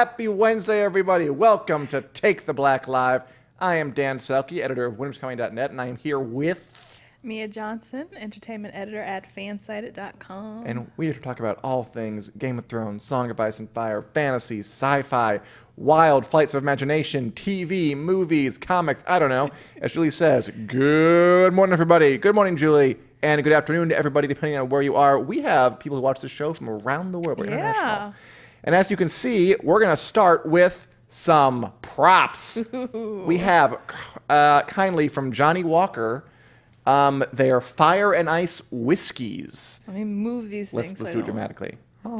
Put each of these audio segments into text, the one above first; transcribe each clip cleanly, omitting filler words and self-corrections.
Happy Wednesday, everybody. Welcome to Take the Black Live. I am Dan Selcke, editor of winterscoming.net, and I am here with Mia Johnson, entertainment editor at fansided.com. And we are to talk about all things Game of Thrones, Song of Ice and Fire, fantasy, sci-fi, wild flights of imagination, TV, movies, comics, I don't know. As Julie says, good morning, everybody. Good morning, Julie. And good afternoon to everybody, depending on where you are. We have people who watch this show from around the world. We're international. And as you can see, we're going to start with some props. Ooh. We have, kindly from Johnny Walker, they are fire and ice whiskeys. Let me move these things. Let's do it dramatically. Oh,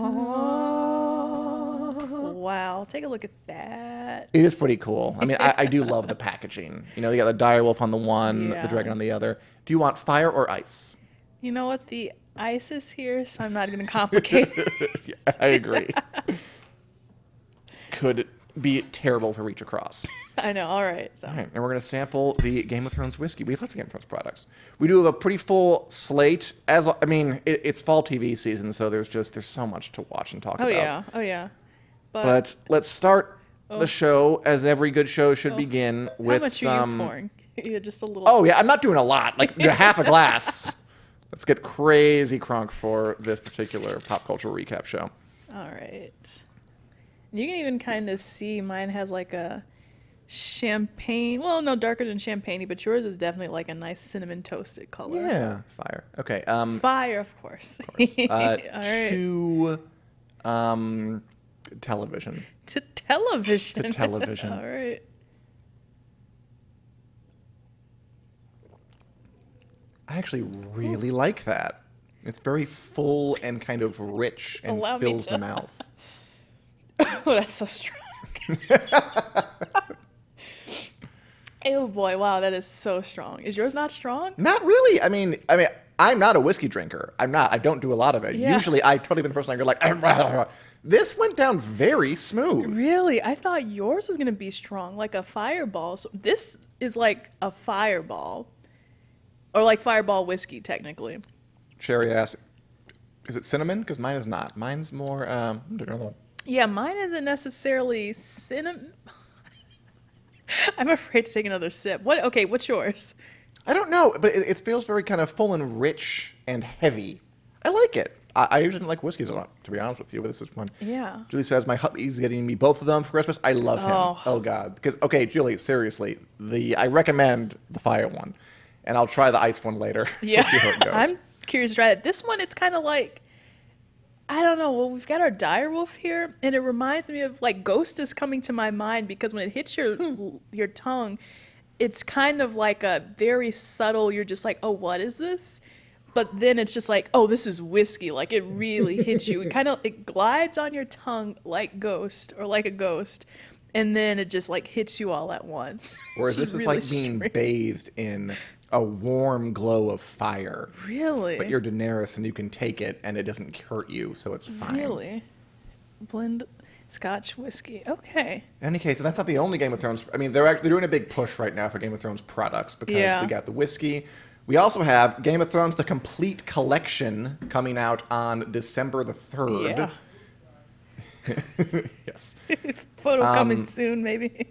wow. Take a look at that. It is pretty cool. I mean, I do love the packaging. You know, you got the direwolf on the one, Yeah. the dragon on the other. Do you want fire or ice? You know what? The ice is here, so I'm not going to complicate it. Yeah, I agree. Could be terrible to reach across. I know. All right. So. All right, and we're going to sample the Game of Thrones whiskey. We have lots of Game of Thrones products. We do have a pretty full slate. It's fall TV season, so there's so much to watch and talk about. Oh, yeah. But let's start the show, as every good show should begin, with how much some... are you pouring? Yeah, just a little. Oh, yeah, I'm not doing a lot. Like, half a glass. Let's get crazy crunk for this particular pop culture recap show. All right. You can even kind of see mine has like a champagne. Well, no, darker than champagne, but yours is definitely like a nice cinnamon toasted color. Yeah, fire. Okay. Fire, of course. Of course. All right. To television. To television. To television. All right. I actually really like that. It's very full and kind of rich and Allow me fills to- the mouth. Oh, that's so strong. Oh boy, wow, that is so strong. Is yours not strong? Not really. I mean, I'm not a whiskey drinker. I'm not. I don't do a lot of it. Yeah. Usually, I totally been the person I go like, this went down very smooth. Really? I thought yours was gonna be strong, like a fireball. So this is like a fireball, or like fireball whiskey, technically. Cherry ass. Is it cinnamon? Because mine is not. Mine's more. Yeah, mine isn't necessarily cinnamon. I'm afraid to take another sip. What? Okay, what's yours? I don't know, but it feels very kind of full and rich and heavy. I like it. I usually don't like whiskeys a lot, to be honest with you, but this is fun. Yeah. Julie says, my hubby's getting me both of them for Christmas. I love him. Oh. Oh, God. Because, okay, Julie, seriously, I recommend the fire one, and I'll try the ice one later. Yeah. We'll see how it goes. I'm curious to try it. This one, it's kind of like, I don't know. Well, we've got our direwolf here, and it reminds me of like Ghost is coming to my mind because when it hits your tongue, it's kind of like a very subtle. You're just like, oh, what is this? But then it's just like, oh, this is whiskey. Like it really hits you. It glides on your tongue like Ghost or like a ghost, and then it just like hits you all at once. Whereas this is Really like being strange. bathed in a warm glow of fire. Really? But you're Daenerys, and you can take it, and it doesn't hurt you, so it's fine. Really? Blend Scotch whiskey. Okay. In any case, and that's not the only Game of Thrones. I mean, they're doing a big push right now for Game of Thrones products because Yeah. we got the whiskey. We also have Game of Thrones, the complete collection, coming out on December the 3rd. Yeah. Yes. Photo coming soon, maybe.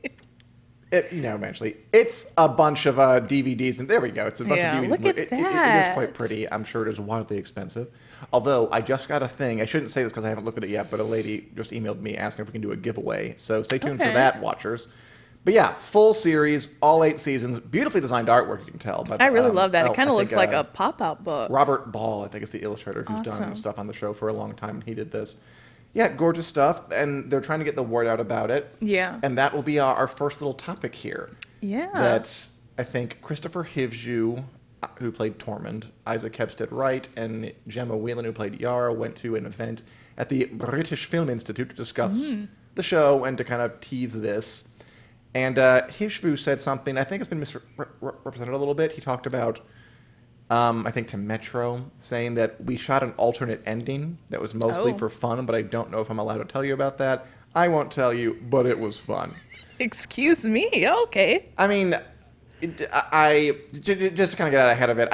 Eventually. It's a bunch of DVDs, and there we go. It's a bunch Yeah, of DVDs. look at It is that. quite pretty. I'm sure it is wildly expensive. Although, I just got a thing. I shouldn't say this because I haven't looked at it yet, but a lady just emailed me asking if we can do a giveaway. So stay tuned for Okay. that, watchers. But yeah, full series, all 8 seasons. Beautifully designed artwork, you can tell. But, I really love that. It kind I of looks think, like a pop-out book. Robert Ball, I think, is the illustrator who's done Awesome. stuff on the show for a long time, and he did this. Yeah, gorgeous stuff, and they're trying to get the word out about it. Yeah. And that will be our first little topic here. Yeah. That I think Christopher Hivju, who played Tormund, Isaac Hempstead Wright, and Gemma Whelan, who played Yara, went to an event at the British Film Institute to discuss the show and to kind of tease this. And Hivju said something, I think it's been misrepresented a little bit. He talked about, I think to Metro, saying that we shot an alternate ending that was mostly Oh. for fun, but I don't know if I'm allowed to tell you about that. I won't tell you, but it was fun. Excuse me. Okay. I mean, just to kind of get out ahead of it,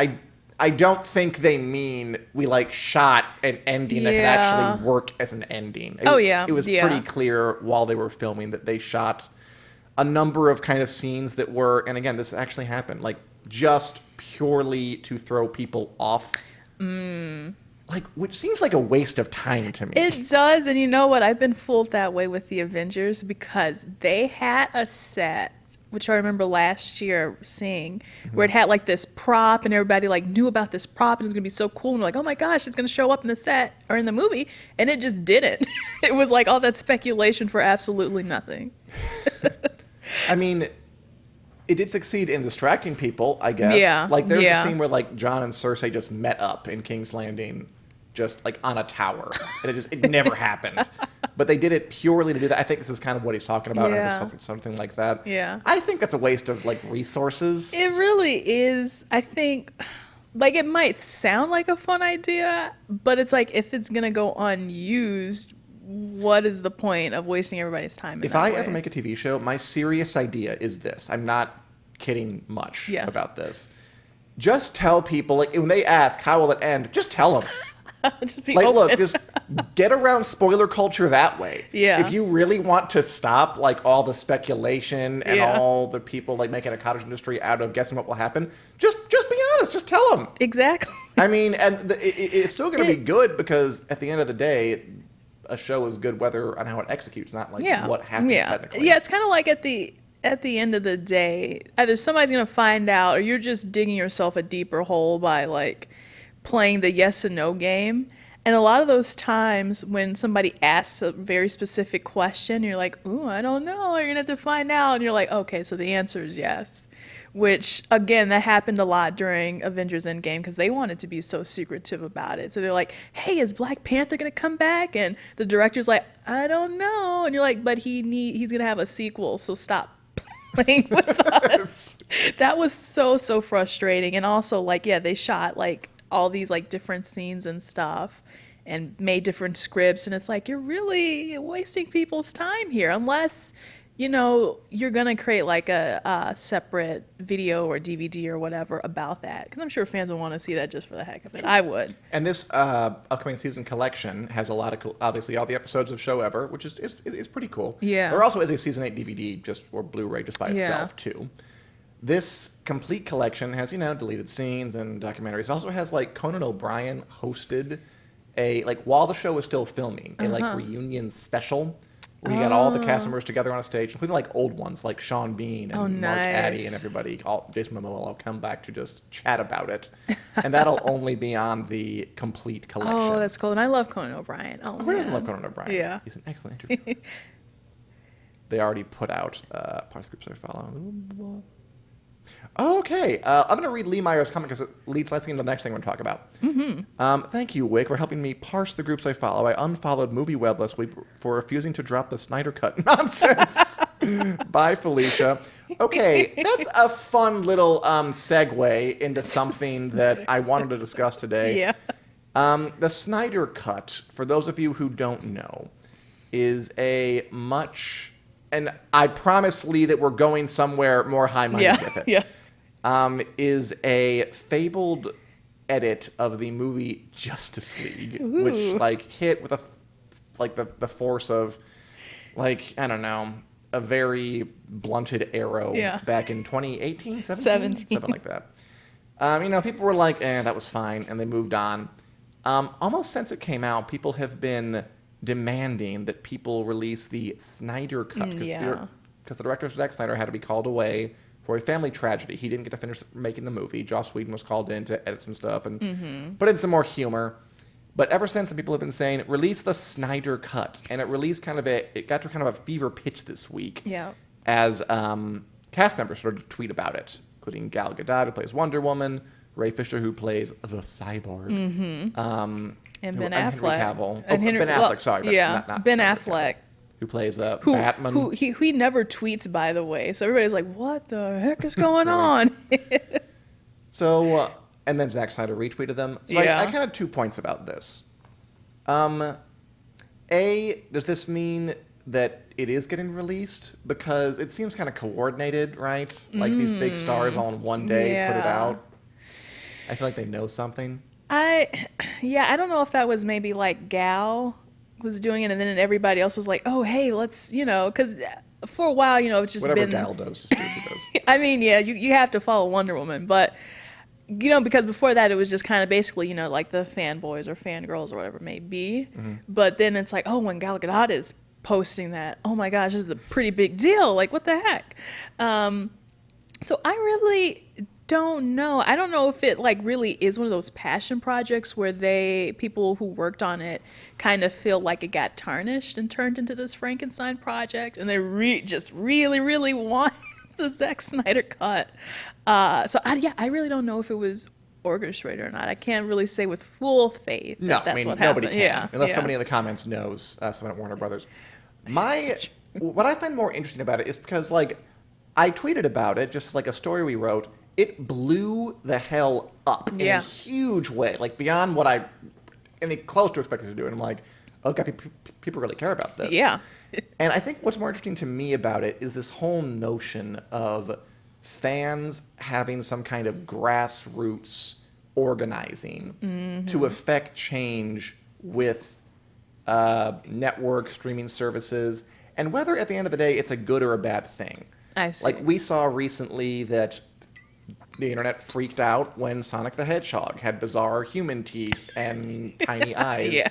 I don't think they mean we like shot an ending that could actually work as an ending. It was pretty clear while they were filming that they shot a number of kind of scenes that were, and again, this actually happened, like just purely to throw people off. Like, which seems like a waste of time to me. It does, and you know what? I've been fooled that way with the Avengers because they had a set, which I remember last year seeing, where it had like this prop and everybody like knew about this prop and it was gonna be so cool and we're like, oh my gosh, it's gonna show up in the set or in the movie, and it just didn't. It was like all that speculation for absolutely nothing. I mean, it did succeed in distracting people, I guess. Yeah. Like there's a scene where like John and Cersei just met up in King's Landing, just like on a tower, and it never happened. But they did it purely to do that. I think this is kind of what he's talking about, or something like that. Yeah. I think that's a waste of like resources. It really is. I think, like, it might sound like a fun idea, but it's like if it's gonna go unused, what is the point of wasting everybody's time? If I ever make a TV show, my serious idea is this. I'm not kidding much about this. Just tell people, like, when they ask how will it end, just tell them. Just be like, open. look, just get around spoiler culture that way. Yeah. If you really want to stop, like, all the speculation and all the people, like, making a cottage industry out of guessing what will happen, just be honest. Just tell them. Exactly. I mean, and it's still going to be good because at the end of the day, a show is good whether on how it executes, not like what happens technically. Yeah, it's kind of like at the end of the day, either somebody's going to find out or you're just digging yourself a deeper hole by, like, playing the yes and no game. And a lot of those times when somebody asks a very specific question, you're like, ooh, I don't know. You're going to have to find out. And you're like, okay, so the answer is yes. Which, again, that happened a lot during Avengers Endgame because they wanted to be so secretive about it. So they're like, hey, is Black Panther going to come back? And the director's like, I don't know. And you're like, but he's going to have a sequel, so stop playing with us. That was so frustrating. And also, like, they shot, like, all these like different scenes and stuff and made different scripts, and it's like you're really wasting people's time here unless you're gonna create like a separate video or DVD or whatever about that, because I'm sure fans will want to see that just for the heck of it. I would. And this upcoming season collection has a lot of cool, obviously all the episodes of show ever, which is pretty cool. There also is a season 8 DVD or Blu-ray just by itself too. This complete collection has, deleted scenes and documentaries. It also has, like, Conan O'Brien hosted while the show was still filming, a, like, reunion special where he got all the cast members together on a stage, including, like, old ones like Sean Bean and Mark Addy and everybody. Jason Momoa will come back to just chat about it. And that'll only be on the complete collection. Oh, that's cool. And I love Conan O'Brien. Who doesn't love Conan O'Brien? Yeah. He's an excellent interviewer. They already put out parts groups I follow. Okay, I'm going to read Lee Meyer's comment because it leads nicely into the next thing we're going to talk about. Thank you, Wick, for helping me parse the groups I follow. I unfollowed Movie Web last week for refusing to drop the Snyder Cut nonsense. Bye, Felicia. Okay, that's a fun little segue into something that I wanted to discuss today. Yeah. The Snyder Cut, for those of you who don't know, is a much... And I promise, Lee, that we're going somewhere more high-minded with it. Is a fabled edit of the movie Justice League, which like hit with the force of, like, I don't know, a very blunted arrow back in 2018, 17, something like that. People were like, that was fine, and they moved on. Almost since it came out, people have been demanding that people release the Snyder Cut because the director Zack Snyder had to be called away for a family tragedy. He didn't get to finish making the movie. Joss Whedon was called in to edit some stuff and put in some more humor. But ever since, the people have been saying, release the Snyder Cut, and it got to kind of a fever pitch this week. As cast members started to tweet about it, including Gal Gadot, who plays Wonder Woman, Ray Fisher, who plays the Cyborg. And Ben Affleck. Affleck. Ben Affleck, sorry. Not Ben Affleck. Who plays Batman. Who he never tweets, by the way. So everybody's like, what the heck is going on? So, and then Zack Snyder retweeted them. So I kind of have 2 points about this. A, does this mean that it is getting released? Because it seems kind of coordinated, right? Like these big stars all in one day put it out. I feel like they know something. I don't know if that was maybe like Gal was doing it, and then everybody else was like, oh, hey, let's, because for a while, it's just Whatever been. Gal does, just do what she does. I mean, yeah, you have to follow Wonder Woman, but because before that it was just kind of basically, like the fanboys or fangirls or whatever it may be. But then it's like, oh, when Gal Gadot is posting that, oh my gosh, this is a pretty big deal. Like, what the heck? So I really don't know. I don't know if it like really is one of those passion projects where people who worked on it kind of feel like it got tarnished and turned into this Frankenstein project, and they just really, really want the Zack Snyder cut. I really don't know if it was orchestrated or not. I can't really say with full faith No, that's what nobody happened. can, Yeah, unless yeah. somebody in the comments knows someone at Warner Brothers. What I find more interesting about it is because, like, I tweeted about it, just like a story we wrote. It blew the hell up in a huge way, like beyond what I any close to expected to do. And I'm like, oh god, people really care about this. Yeah. And I think what's more interesting to me about it is this whole notion of fans having some kind of grassroots organizing to affect change with network streaming services, and whether at the end of the day it's a good or a bad thing. I see. Like, we saw recently that the internet freaked out when Sonic the Hedgehog had bizarre human teeth and tiny eyes. Yeah.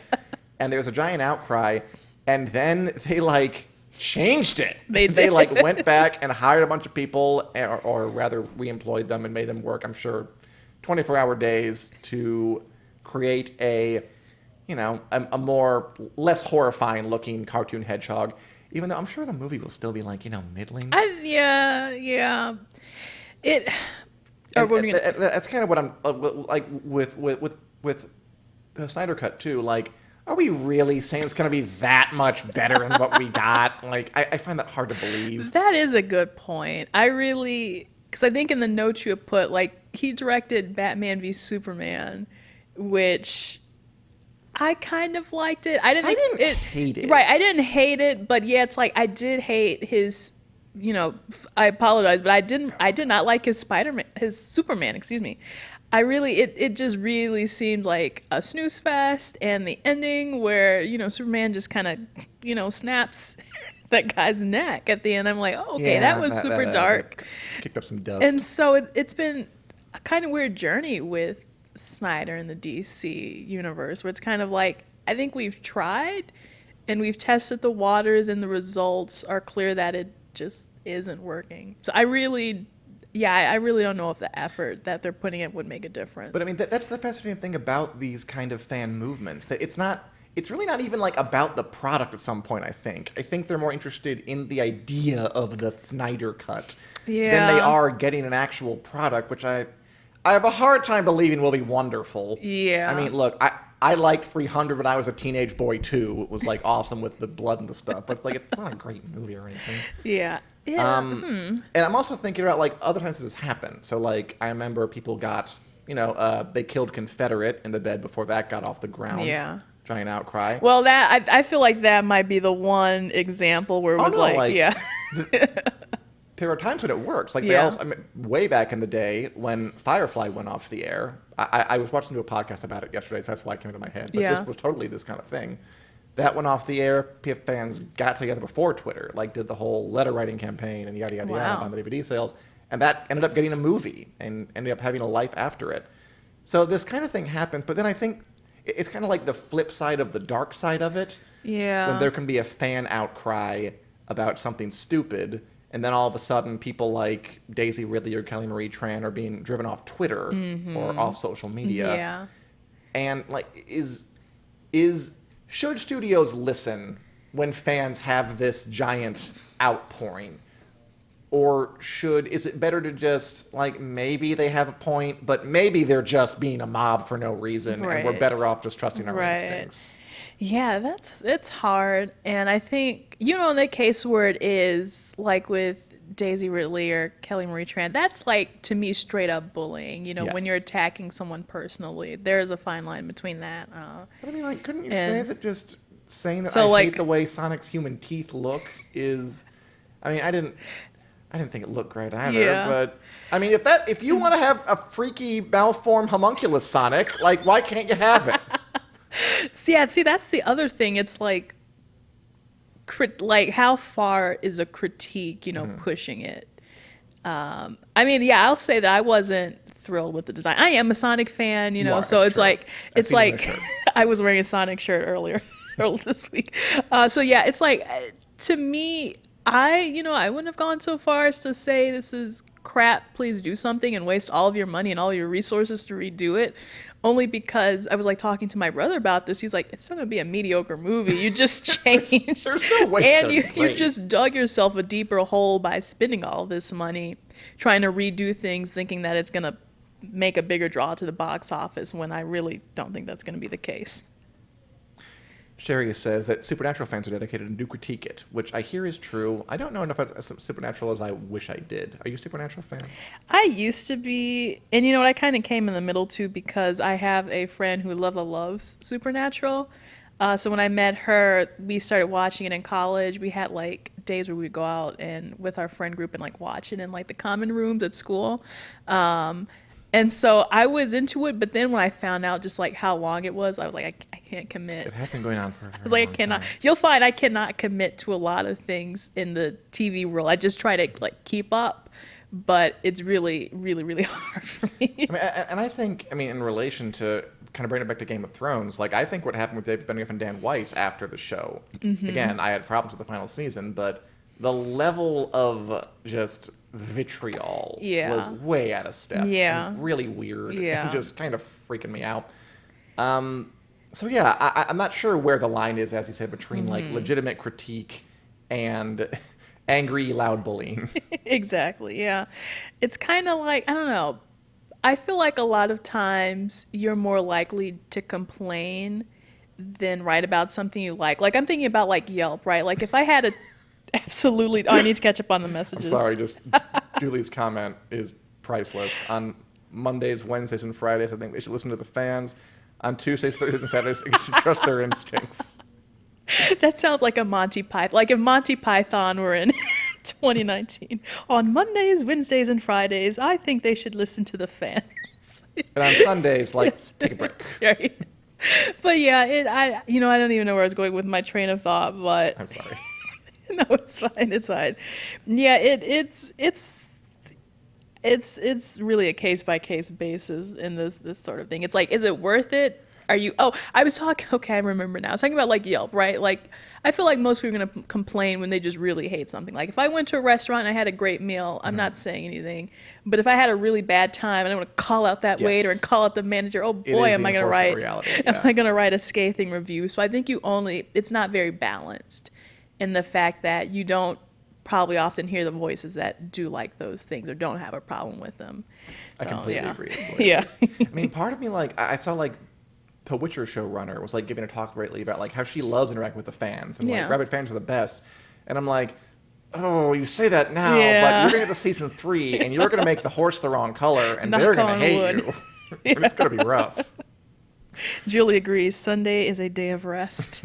And there was a giant outcry, and then they, like, changed it. They They did. like, went back and hired a bunch of people, or rather re-employed them and made them work, I'm sure, 24-hour days to create a more less horrifying looking cartoon hedgehog, even though I'm sure the movie will still be like, middling. Yeah. It. Or what are we gonna, That's kind of what I'm like with the Snyder Cut too. Like, are we really saying it's going to be that much better than what we got? Like, I find that hard to believe. that is a good point. Because I think in the notes you had put, like, he directed Batman v Superman, which I kind of liked it. I didn't hate it. Right, I didn't hate it, but yeah, it's like I did hate his. I apologize, but I did not like his Superman. Excuse me. It just really seemed like a snooze fest, and the ending where Superman just kind of snaps that guy's neck at the end. I'm like, oh, okay, that was super dark. Kicked up some dust. And so it's been a kind of weird journey with Snyder in the DC universe, where it's kind of like, I think we've tried and we've tested the waters, and the results are clear that it just isn't working. So I really don't know if the effort that they're putting in would make a difference. But I mean, that's the fascinating thing about these kind of fan movements, that it's really not even like about the product at some point. I think they're more interested in the idea of the Snyder Cut than they are getting an actual product, which I have a hard time believing will be wonderful. Yeah. I mean, look, I liked 300 when I was a teenage boy too. It was like awesome with the blood and the stuff, but it's not a great movie or anything. Yeah. And I'm also thinking about, like, other times this has happened. So, like, I remember people got, they killed Confederate in the bed before that got off the ground. Yeah. Giant outcry. Well, I feel like that might be the one example where it was yeah. There are times when it works. Like, Yeah. way back in the day when Firefly went off the air, I was watching a podcast about it yesterday, so that's why it came into my head. But Yeah. this was totally this kind of thing. That went off the air. PF fans got together before Twitter, like, did the whole letter writing campaign and yada, yada, yada on the DVD sales. And that ended up getting a movie and ended up having a life after it. So this kind of thing happens, but then I think it's kind of like the flip side of the dark side of it. Yeah. When there can be a fan outcry about something stupid, and then all of a sudden people like Daisy Ridley or Kelly Marie Tran are being driven off Twitter or off social media. Yeah. And, like, should studios listen when fans have this giant outpouring? Or is it better to just, like, maybe they have a point, but maybe they're just being a mob for no reason, and we're better off just trusting our instincts? Yeah, it's hard. And I think, in the case where it is, like with Daisy Ridley or Kelly Marie Tran, that's, like, to me, straight up bullying. When you're attacking someone personally, there's a fine line between that. But I mean, like, couldn't you say that just saying that So, I like, hate the way Sonic's human teeth look is... I mean, I I didn't think it looked great either. Yeah. But I mean, if you want to have a freaky malformed homunculus Sonic, like why can't you have it? See, that's the other thing. It's like, like how far is a critique, pushing it? I mean, yeah, I'll say that I wasn't thrilled with the design. I am a Sonic fan, You are, so it's it's true. like I've seen you in a shirt. I was wearing a Sonic shirt earlier this week. So yeah, it's like to me, I wouldn't have gone so far as to say this is crap, please do something, and waste all of your money and all your resources to redo it. Only because I was like talking to my brother about this. He's like, it's still gonna be a mediocre movie. You just changed. There's no way it's and gonna you be great. just dug yourself a deeper hole by spending all this money trying to redo things, thinking that it's gonna make a bigger draw to the box office, when I really don't think that's gonna be the case. Sherry says that Supernatural fans are dedicated and do critique it, which I hear is true. I don't know enough about Supernatural as I wish I did. Are you a Supernatural fan? I used to be, and you know what, I kind of came in the middle too, because I have a friend who loves Supernatural. So when I met her, we started watching it in college. We had like days where we'd go out and with our friend group and like watch it in like the common rooms at school. And so I was into it, but then when I found out just like how long it was, I was like, I can't commit. It has been going on for a very I was like, I long cannot. time. You'll find I cannot commit to a lot of things in the TV world. I just try to like keep up, but it's really, really, really hard for me. I mean, and I think, in relation to kind of bring it back to Game of Thrones, like I think what happened with David Benioff and Dan Weiss after the show, again, I had problems with the final season, but the level of just vitriol Yeah. was way out of step. Yeah. And really weird. Yeah. And just kind of freaking me out. So yeah, I'm not sure where the line is, as you said, between like legitimate critique and angry, loud bullying. Exactly, yeah. It's kind of like, I don't know. I feel like a lot of times you're more likely to complain than write about something you like. Like I'm thinking about like Yelp, right? Like if I had a absolutely, I need to catch up on the I'm messages. sorry, just Julie's comment is priceless. On Mondays, Wednesdays, and Fridays, I think they should listen to the fans. On Tuesdays, Thursdays, and Saturdays, they should trust their instincts. That sounds like a Monty Python. Like if Monty Python were in 2019. On Mondays, Wednesdays, and Fridays, I think they should listen to the fans. And on Sundays, like, Yes. take a break. Right. But yeah, I don't even know where I was going with my train of thought, but I'm sorry. no, it's fine. It's fine. Yeah, it's really a case by case basis in this sort of thing. It's like, is it worth it? Are you? Oh, I was talking. Okay, I remember now. I was talking about like Yelp, right? Like, I feel like most people are gonna complain when they just really hate something. Like, if I went to a restaurant and I had a great meal, I'm not saying anything. But if I had a really bad time and I want to call out that Yes. waiter and call out the manager, oh It boy, is am the I gonna unfortunate write? reality, Am yeah. I gonna write a scathing review? So I think it's not very balanced in the fact that you don't probably often hear the voices that do like those things or don't have a problem with them. I So, completely yeah. agree. That's the way Yeah. it is. Part of me, like, I saw, like, the Witcher showrunner was, like, giving a talk lately about, like, how she loves interacting with the fans. And, Yeah. like, rabid fans are the best. And I'm like, oh, you say that now, but Yeah. you're going to get to season 3, and you're going to make the horse the wrong color, and Knock they're going to on hate wood. you. And it's going to be rough. Julie agrees. Sunday is a day of rest.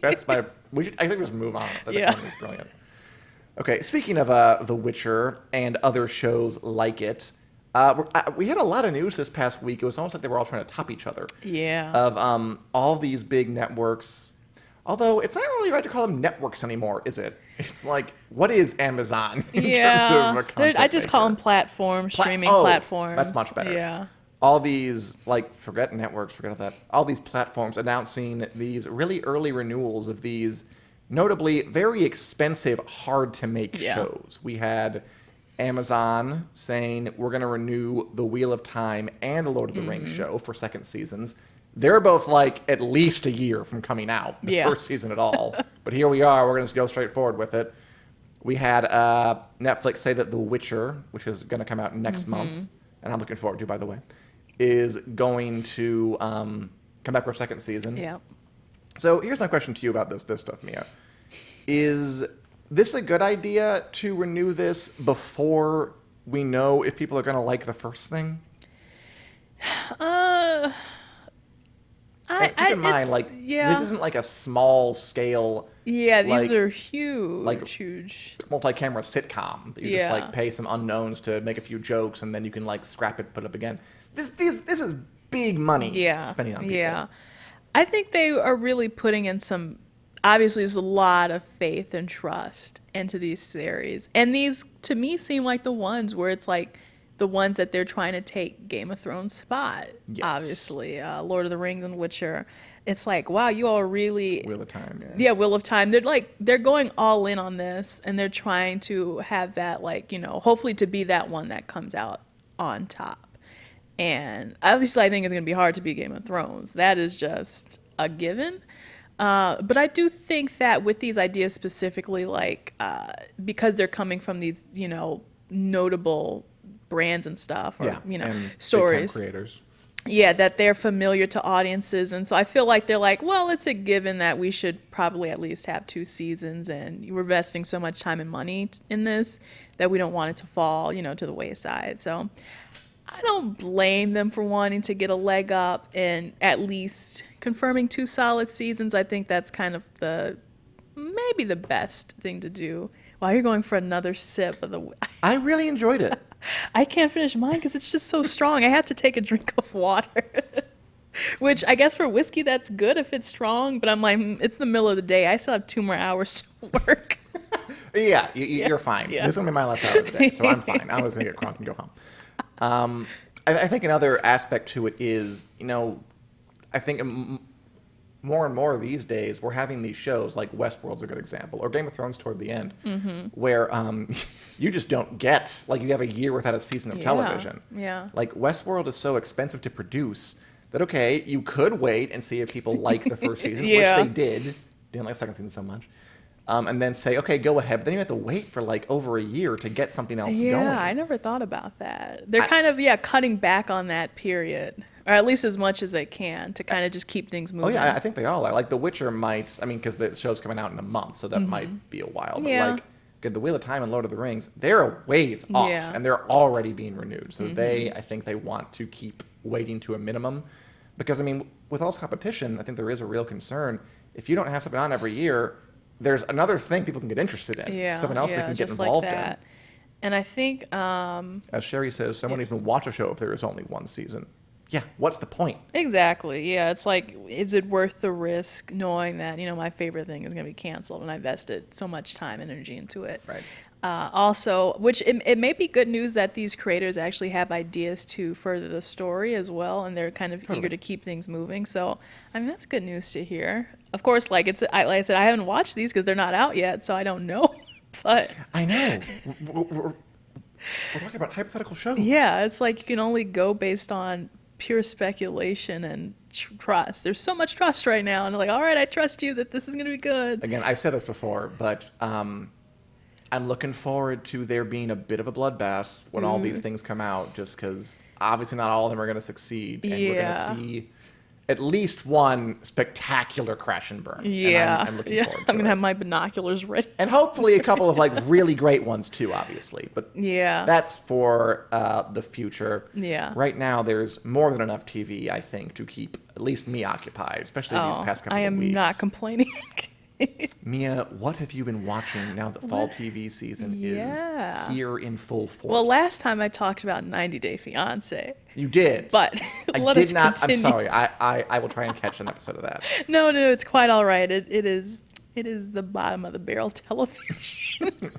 That's my... I think we just move on. That Yeah. is brilliant. Okay, speaking of The Witcher and other shows like it, we had a lot of news this past week. It was almost like they were all trying to top each other. Yeah. Of all these big networks. Although it's not really right to call them networks anymore, is it? It's like, what is Amazon in terms of a content I just call them maker? platforms, streaming Oh, platforms. that's much better. Yeah. All these, like, forget networks, forget all that. All these platforms announcing these really early renewals of these notably very expensive, hard to make Yeah. shows. We had Amazon saying we're going to renew The Wheel of Time and the Lord of the Rings show for second seasons. They're both like at least a year from coming out, the Yeah. first season at all. But here we are. We're going to go straight forward with it. We had Netflix say that The Witcher, which is going to come out next month, and I'm looking forward to, by the way, is going to come back for a second season. Yeah. So here's my question to you about this stuff, Mia. Is this a good idea to renew this before we know if people are going to like the first thing? And keep in mind, like, this isn't like a small scale. Yeah, these like, are huge, like huge. multi-camera sitcom. That you just like pay some unknowns to make a few jokes, and then you can like scrap it, put it up again. This is big money. Spending on people. Yeah, I think they are really putting in some. Obviously, there's a lot of faith and trust into these series, and these to me seem like the ones where it's like the ones that they're trying to take Game of Thrones spot. Yes. Obviously, Lord of the Rings and Witcher. It's like, wow, you all really Wheel of Time. yeah, Wheel of Time. They're going all in on this, and they're trying to have that, like, hopefully to be that one that comes out on top. And at least I think it's going to be hard to beat Game of Thrones. That is just a given. But I do think that with these ideas specifically, like, because they're coming from these, notable brands and stuff, or, and stories. creators. Yeah, that they're familiar to audiences. And so I feel like they're like, well, it's a given that we should probably at least have 2 seasons, and we're investing so much time and money in this that we don't want it to fall, to the wayside. So I don't blame them for wanting to get a leg up and at least confirming 2 solid seasons. I think that's kind of maybe the best thing to do. Wow, you're going for another sip of the... I really enjoyed it. I can't finish mine because it's just so strong. I had to take a drink of water. Which I guess for whiskey, that's good if it's strong. But I'm like, it's the middle of the day. I still have 2 more hours to work. Yeah, you're fine. Yeah. This is going to be my last hour of the day, so I'm fine. I'm just going to get crunk and go home. I think another aspect to it is, I think more and more these days we're having these shows, like Westworld's a good example, or Game of Thrones toward the end, where you just don't get, like, you have a year without a season of television. Yeah. Like, Westworld is so expensive to produce that, okay, you could wait and see if people like the first season, which they did. Didn't like the second season so much. And then say, okay, go ahead. But then you have to wait for like over a year to get something else going. Yeah, I never thought about that. They're kind of, cutting back on that period. Or at least as much as they can to kind of just keep things moving. Oh, yeah, I think they all are. Like, The Witcher might, because the show's coming out in a month, so that might be a while. But, like, The Wheel of Time and Lord of the Rings, they're a ways off, and they're already being renewed. So I think they want to keep waiting to a minimum. Because, with all this competition, I think there is a real concern. If you don't have something on every year, there's another thing people can get interested in. Something else they can get involved in. And I think... as Sherry says, someone even watch a show if there is only 1 season. Yeah, what's the point? Exactly. Yeah, it's like, is it worth the risk knowing that, my favorite thing is going to be canceled and I invested so much time and energy into it? Right. Also, which it may be good news that these creators actually have ideas to further the story as well, and they're kind of eager to keep things moving. So, that's good news to hear. Of course, like I said, I haven't watched these because they're not out yet, so I don't know. But I know. We're talking about hypothetical shows. Yeah, it's like you can only go based on pure speculation and trust. There's so much trust right now, and they're like, all right, I trust you that this is going to be good. Again, I've said this before, but I'm looking forward to there being a bit of a bloodbath when all these things come out, just because obviously not all of them are going to succeed, and we're going to see at least one spectacular crash and burn. Yeah, and I'm looking forward to I'm going to have my binoculars ready. And hopefully a couple of like really great ones too, obviously. But that's for the future. Yeah. Right now, there's more than enough TV, I think, to keep at least me occupied, especially these past couple of weeks. I am not complaining. Mia, what have you been watching now that fall TV season is here in full force? Well, last time I talked about 90 Day Fiancé. You did. But let us continue. I'm sorry. I will try and catch an episode of that. No, it's quite all right. It is the bottom of the barrel television.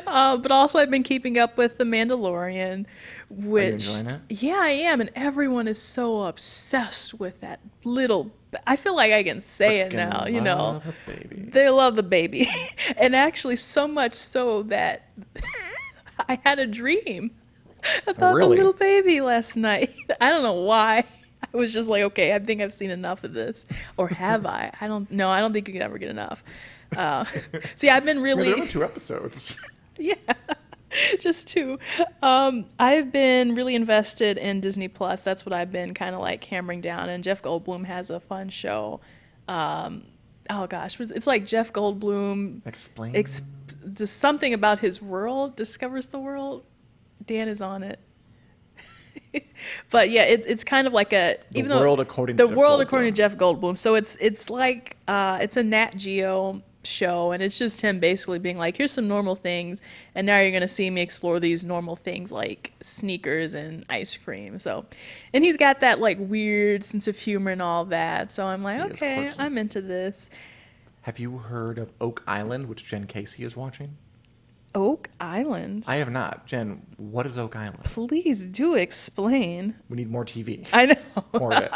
But also I've been keeping up with The Mandalorian, which... Are you enjoying it? Yeah, I am, and everyone is so obsessed with that little... I feel like I can say it now, love the baby. They love the baby. And actually so much so that I had a dream about the little baby last night. I don't know why. I was just like, okay, I think I've seen enough of this. Or have I? I don't think you can ever get enough. So yeah, I've been really... There are only 2 episodes. Yeah, just 2. I've been really invested in Disney Plus. That's what I've been kind of like hammering down. And Jeff Goldblum has a fun show. Oh gosh, it's like Jeff Goldblum Explain. Just something about his world, discovers the world. Dan is on it. But yeah, it's kind of like a The even world though according to the Jeff world Goldblum. according to Jeff Goldblum. So it's like it's a Nat Geo show, and it's just him basically being like, here's some normal things, and now you're gonna see me explore these normal things like sneakers and ice cream. So, and he's got that like weird sense of humor and all that. So I'm like, He is okay, quirky. I'm into this. Have you heard of Oak Island, which Jen Casey is watching? Oak Island. I have not. Jen, what is Oak Island? Please do explain. We need more TV. I know. More of it.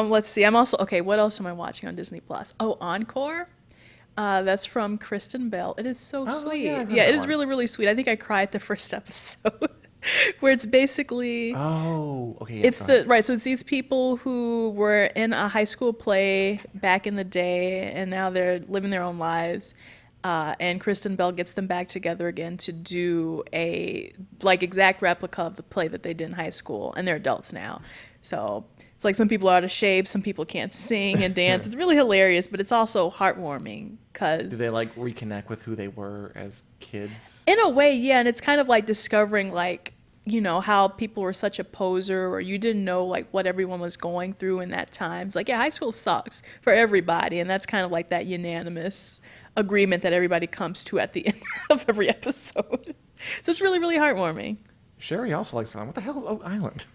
Let's see. I'm also okay. What else am I watching on Disney Plus? Oh, Encore. That's from Kristen Bell. It is so Oh, sweet. yeah, I heard Yeah, that it is one. really, really sweet. I think I cried the first episode, where it's basically Oh, okay. Yeah, it's go the ahead. right. So it's these people who were in a high school play back in the day, and now they're living their own lives. And Kristen Bell gets them back together again to do a like exact replica of the play that they did in high school, and they're adults now. So it's like some people are out of shape, some people can't sing and dance. It's really hilarious, but it's also heartwarming Do because they like reconnect with who they were as kids? in a way, yeah, and it's kind of like discovering like how people were such a poser, or you didn't know like what everyone was going through in that time. It's like, yeah, high school sucks for everybody, and that's kind of like that unanimous agreement that everybody comes to at the end of every episode. So it's really, really heartwarming. Sherry also likes that. What the hell is Oak Island?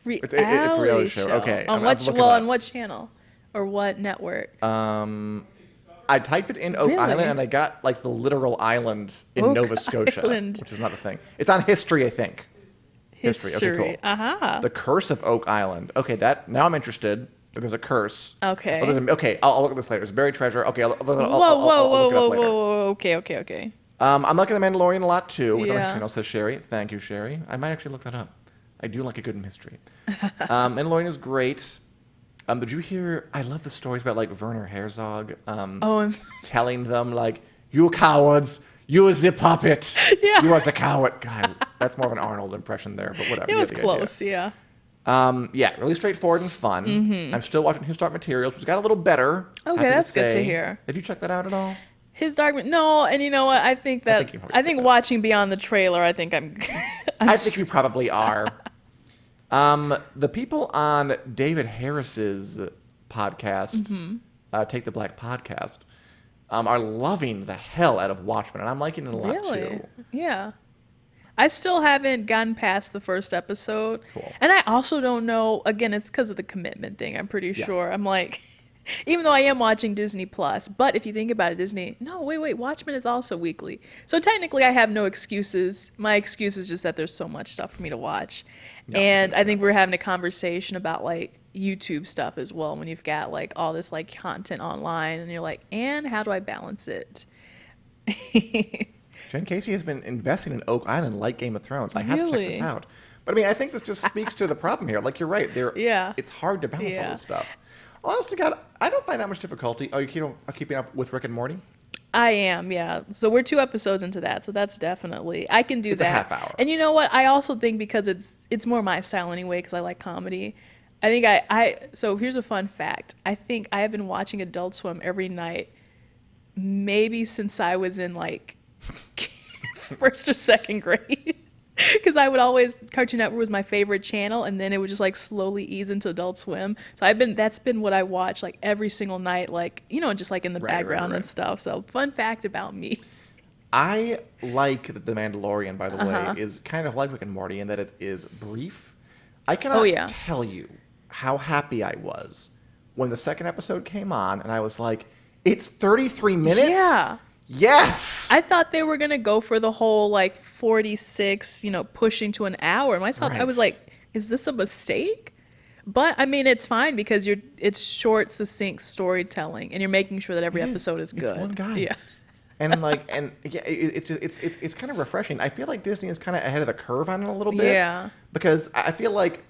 Reality It's a reality show. Okay, On I'm what looking it up. on what channel or what network? I typed it in Oak Really? Island and I got like the literal island in Oak Nova Scotia, Island. which is not a thing. It's on History, I think. History. Okay, cool. Uh-huh. The Curse of Oak Island. Okay, that now I'm interested. There's a curse. Okay. Oh, okay, I'll look at this later. There's buried treasure. Okay, I'll Whoa, look whoa, it whoa, up whoa, later. whoa. Okay. I'm liking The Mandalorian a lot too. Which on Yeah. the channel says Sherry. Thank you, Sherry. I might actually look that up. I do like a good mystery. Mandalorian is great. Did you hear? I love the stories about like Werner Herzog And telling them like, "You cowards, you is the puppet. Yeah. You was the coward." God, that's more of an Arnold impression there, but whatever. it you was get the idea. close, yeah. Yeah, really straightforward and fun. I'm still watching His Dark Materials, which got a little better. Okay, happy that's good to say. hear. Have you checked that out at all? His Dark No, and you know what? I think that think you probably said that. watching beyond the trailer, I think I'm I think you probably are. The people on David Harris's podcast, Take the Black podcast, are loving the hell out of Watchmen, and I'm liking it a lot really. too. Yeah. I still haven't gotten past the first episode. Cool. And I also don't know, again, it's because of the commitment thing, I'm pretty Yeah. sure. I'm like, even though I am watching Disney Plus, but if you think about it, wait, Watchmen is also weekly. So technically I have no excuses. My excuse is just that there's so much stuff for me to watch. No, And that's I think we're having a conversation about like YouTube stuff as well, when you've got like all this like content online and you're like, and how do I balance it? Jen Casey has been investing in Oak Island like Game of Thrones. I have to check this Really? out. But I mean, I think this just speaks to the problem here. Like, you're right. Yeah. It's hard to balance all Yeah. this stuff. Honest to God, I don't find that much difficulty. Oh, you keeping up with Rick and Morty? I am, yeah. So we're 2 episodes into that, so that's definitely I can do It's a that. half hour. And you know what? I also think because it's more my style anyway, because I like comedy. I think I so here's a fun fact. I think I have been watching Adult Swim every night, maybe since I was in like first or second grade. Because I would always, Cartoon Network was my favorite channel, and then it would just like slowly ease into Adult Swim. So that's been what I watch like every single night, like, just like in the background and right. stuff. So fun fact about me. I like that The Mandalorian, by the Uh-huh. way, is kind of like Rick and Morty in that it is brief. I cannot yeah. tell you how happy I was when the second episode came on, and I was like, it's 33 minutes? Yeah. Yes! I thought they were gonna go for the whole like 46, pushing to an hour. And myself, I was Right. like, is this a mistake? But I mean, it's fine because it's short, succinct storytelling, and you're making sure that every It is. episode is It's good. one guy. Yeah. And yeah, it's kind of refreshing. I feel like Disney is kind of ahead of the curve on it a little bit. Yeah. Because I feel like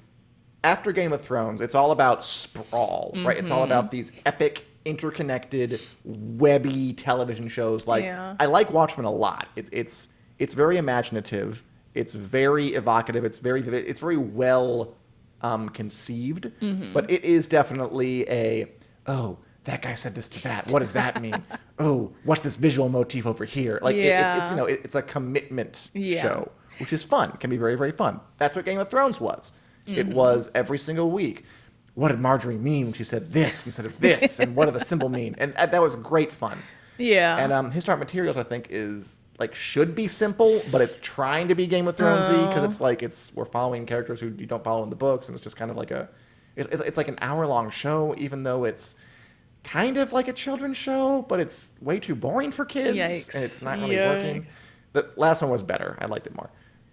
after Game of Thrones, it's all about sprawl, right? It's all Mm-hmm. about these epic, interconnected, webby television shows. Like, Yeah. I like Watchmen a lot. It's very imaginative. It's very evocative. It's very well conceived. Mm-hmm. But it is definitely that guy said this to that. What does that mean? Oh, what's this visual motif over here? Like, Yeah. it's a commitment Yeah. show. which is fun. Can be very, very fun. That's what Game of Thrones was. Mm-hmm. It was every single week. What did Marjorie mean when she said this instead of this? And what did the symbol mean? And that was great fun. Yeah. And His Dark Materials, I think, is like should be simple, but it's trying to be Game of Thronesy because it's like we're following characters who you don't follow in the books, and it's just kind of like it's like an hour-long show, even though it's kind of like a children's show, but it's way too boring for kids. Yikes. And it's not really working. The last one was better. I liked it more.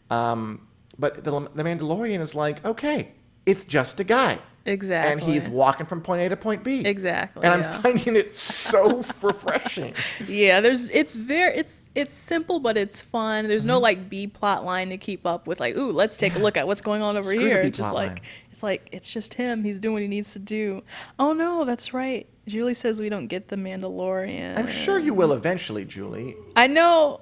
But the Mandalorian is like, okay, it's just a guy. Exactly. And he's walking from point A to point B. Exactly. And I'm finding it so refreshing. Yeah, it's simple, but it's fun. There's no like B plot line to keep up with. Like, ooh, let's take a look at what's going on over Screw here. the B It's just plot like line. it's just him. He's doing what he needs to do. Oh no, that's right. Julie says we don't get the Mandalorian. I'm sure you will eventually, Julie. I know.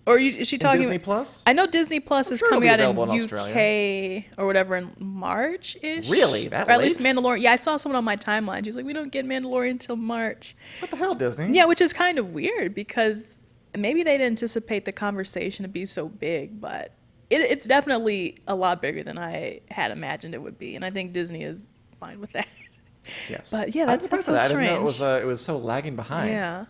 Or is she talking Disney Plus? I know Disney Plus is sure it'll coming be out in available in UK Australia. or whatever in March-ish. Really? That Or at least late? Mandalorian. Yeah, I saw someone on my timeline. She was like, we don't get Mandalorian until March. What the hell, Disney? Yeah, which is kind of weird because maybe they didn't anticipate the conversation to be so big, but it's definitely a lot bigger than I had imagined it would be, and I think Disney is fine with that. Yes. But yeah, I'm that's surprised so by that. strange. I didn't know it was so lagging behind. Yeah.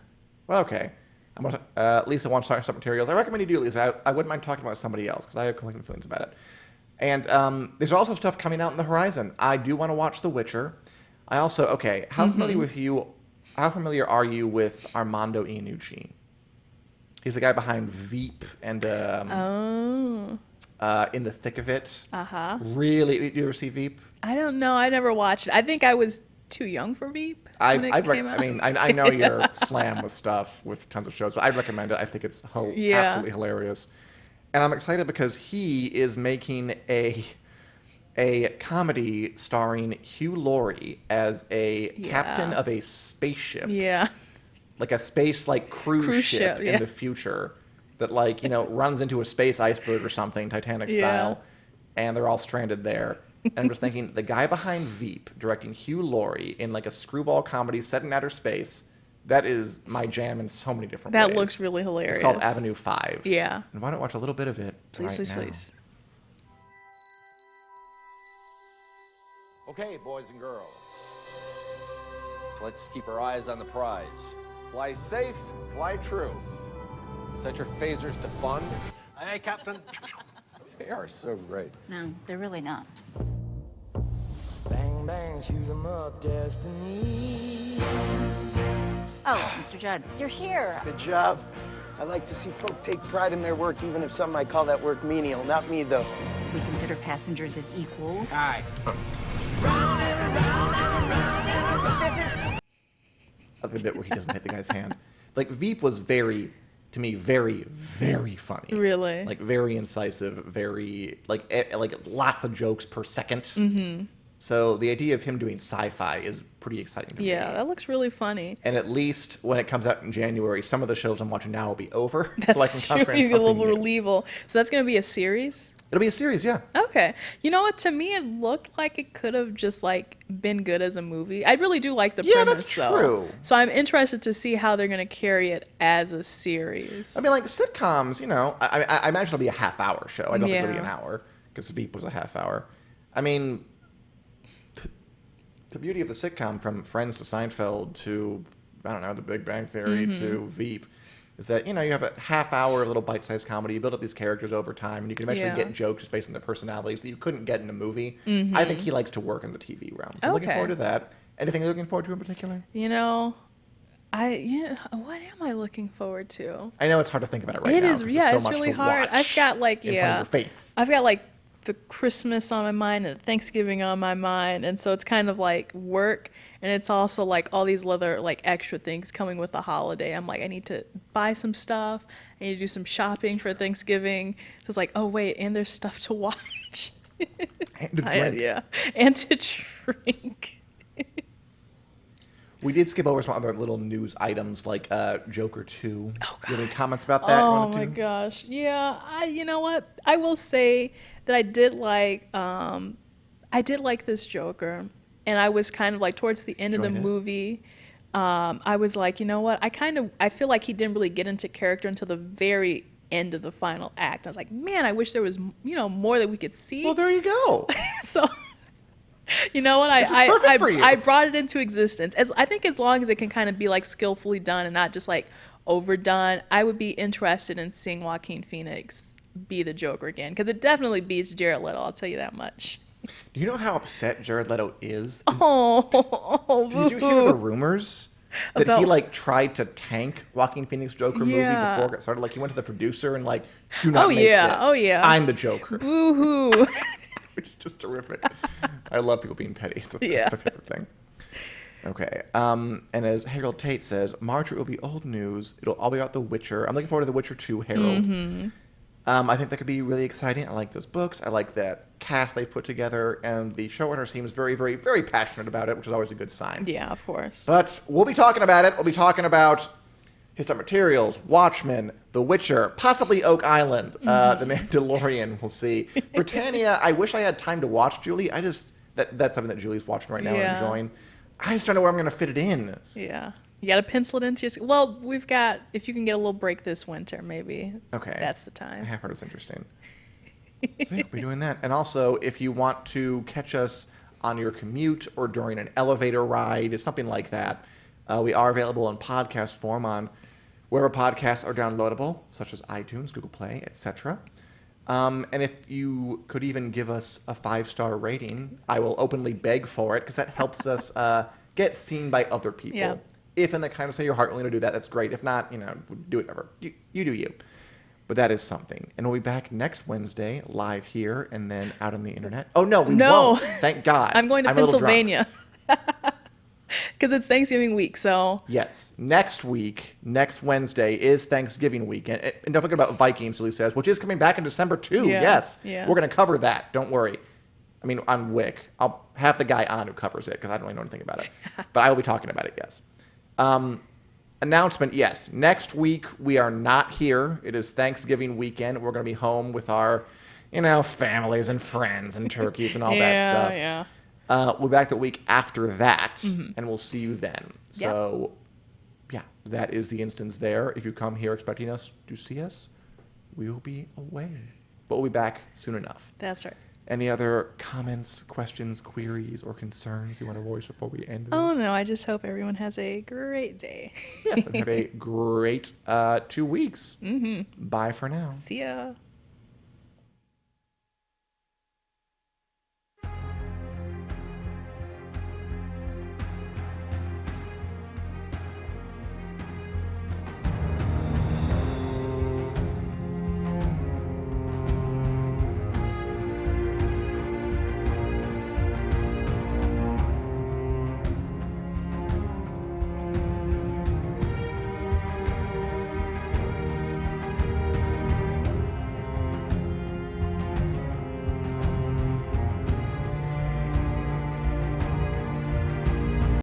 Well, okay. I'm gonna, Lisa wants to talk about materials. I recommend you do, Lisa. I wouldn't mind talking about somebody else because I have conflicting feelings about it. And there's also stuff coming out in the horizon. I do want to watch The Witcher. I also, okay, how familiar are you with Armando Iannucci? He's the guy behind Veep and In the Thick of It. Uh-huh. Really, did you ever see Veep? I don't know. I never watched it. I think I was too young for Veep when it came out. I know you're slammed with stuff, with tons of shows, but I'd recommend it. I think it's absolutely hilarious. And I'm excited because he is making a comedy starring Hugh Laurie as a captain of a spaceship. Yeah. Like a space cruise ship in the future that runs into a space iceberg or something, Titanic style, and they're all stranded there. And I'm just thinking, the guy behind Veep, directing Hugh Laurie in a screwball comedy set in outer space, that is my jam in so many different ways. That looks really hilarious. It's called Avenue 5. Yeah. And why don't I watch a little bit of it Please. Okay, boys and girls. Let's keep our eyes on the prize. Fly safe, fly true. Set your phasers to fun. Aye, Captain. They are so great. No, they're really not. Bang, bang, shoot 'em up, destiny. Oh, Mr. Judd, you're here. Good job. I like to see folk take pride in their work, even if some might call that work menial. Not me, though. We consider passengers as equals. Aye. That's the bit where he doesn't hit the guy's hand. Veep was very, very funny. Really? Very incisive, very, lots of jokes per second. Mm-hmm. So the idea of him doing sci-fi is pretty exciting to me. Yeah, that looks really funny. And at least when it comes out in January, some of the shows I'm watching now will be over. That's so I can true. concentrate on You get a something little new. relief. So that's going to be a series? It'll be a series, yeah. Okay. You know what? To me, it looked like it could have just been good as a movie. I really do like the premise, that's though. true. So I'm interested to see how they're going to carry it as a series. I mean, sitcoms, I imagine it'll be a half-hour show. I don't think it'll be an hour, because Veep was a half hour. I mean, the beauty of the sitcom, from Friends to Seinfeld to, I don't know, The Big Bang Theory to Veep, is that, you have a half-hour little bite-sized comedy. You build up these characters over time, and you can eventually get jokes just based on their personalities that you couldn't get in a movie. I think he likes to work in the TV realm. So I'm looking forward to that. Anything you're looking forward to in particular? What am I looking forward to? I know it's hard to think about it right now. It is, 'cause yeah, there's so it's much really to hard. I've watch got in front of your faith. I've got the Christmas on my mind and Thanksgiving on my mind, and so it's kind of work, and it's also all these other extra things coming with the holiday. I'm I need to buy some stuff. I need to do some shopping for Thanksgiving. So it's oh wait, and there's stuff to watch. And to drink. And to drink. We did skip over some other little news items like Joker 2. Oh, Do you have any comments about that? Oh my gosh. Yeah, you know what? I will say that I did like this Joker, and I was kind of towards the end of the movie, I was you know what? I feel like he didn't really get into character until the very end of the final act. I was like, man, I wish there was, more that we could see. Well, there you go. So, you know what? This is perfect for you. I brought it into existence. I think as long as it can kind of be like skillfully done and not just like overdone, I would be interested in seeing Joaquin Phoenix be the Joker again, because it definitely beats Jared Leto. I'll tell you that much. Do you know how upset Jared Leto is? Oh, Did you hear the rumors that he About- like tried to tank Joaquin Phoenix Joker movie Yeah. before it got started? Like he went to the producer and like, do not make yeah. this. Oh, yeah. I'm the Joker. Boo-hoo. Which is just terrific. I love people being petty. It's Yeah. my favorite thing. Okay. And as Harold Tate says, March it will be old news. It'll all be about The Witcher. I'm looking forward to The Witcher 2, Harold. Mm-hmm. I think that could be really exciting. I like those books. I like that cast they've put together, and the showrunner seems very, very, very passionate about it, which is always a good sign. Yeah, of course. But we'll be talking about it. We'll be talking about His Dark Materials, Watchmen, The Witcher, possibly Oak Island, The Mandalorian. We'll see. Britannia. I wish I had time to watch, Julie. That's something that Julie's watching right now and Yeah. enjoying. I just don't know where I'm going to fit it in. Yeah. You got to pencil it into your... Well, we've got... If you can get a little break this winter, maybe. Okay. That's the I time. have heard it's interesting. So yeah, we'll be doing that. And also, if you want to catch us on your commute or during an elevator ride, something like that, we are available in podcast form on wherever podcasts are downloadable, such as iTunes, Google Play, etc. And if you could even give us a 5-star rating, I will openly beg for it, because that helps us get seen by other people. Yeah. If in the kindness of your heart willing to do that, that's great. If not, do whatever. You do you. But that is something. And we'll be back next Wednesday, live here, and then out on the internet. Oh, no, we No. won't. Thank God. I'm going to a little drunk. Pennsylvania. Because it's Thanksgiving week, so... Yes. Next Wednesday, is Thanksgiving week. And don't forget about Vikings, Julie says, which is coming back in December, too. Yeah, Yes. yeah. We're going to cover that. Don't worry. I mean, on Wick. I'll have the guy on who covers it, because I don't really know anything about it. But I will be talking about it, yes. Announcement, yes. Next week, we are not here. It is Thanksgiving weekend. We're going to be home with our, families and friends and turkeys and all that stuff. Yeah. We'll be back the week after that, and we'll see you then. So, yeah, that is the instance there. If you come here expecting us to see us, we will be away. But we'll be back soon enough. That's right. Any other comments, questions, queries, or concerns you want to voice before we end this? Oh, no, I just hope everyone has a great day. Yes, and have a great 2 weeks. Bye for now. See ya.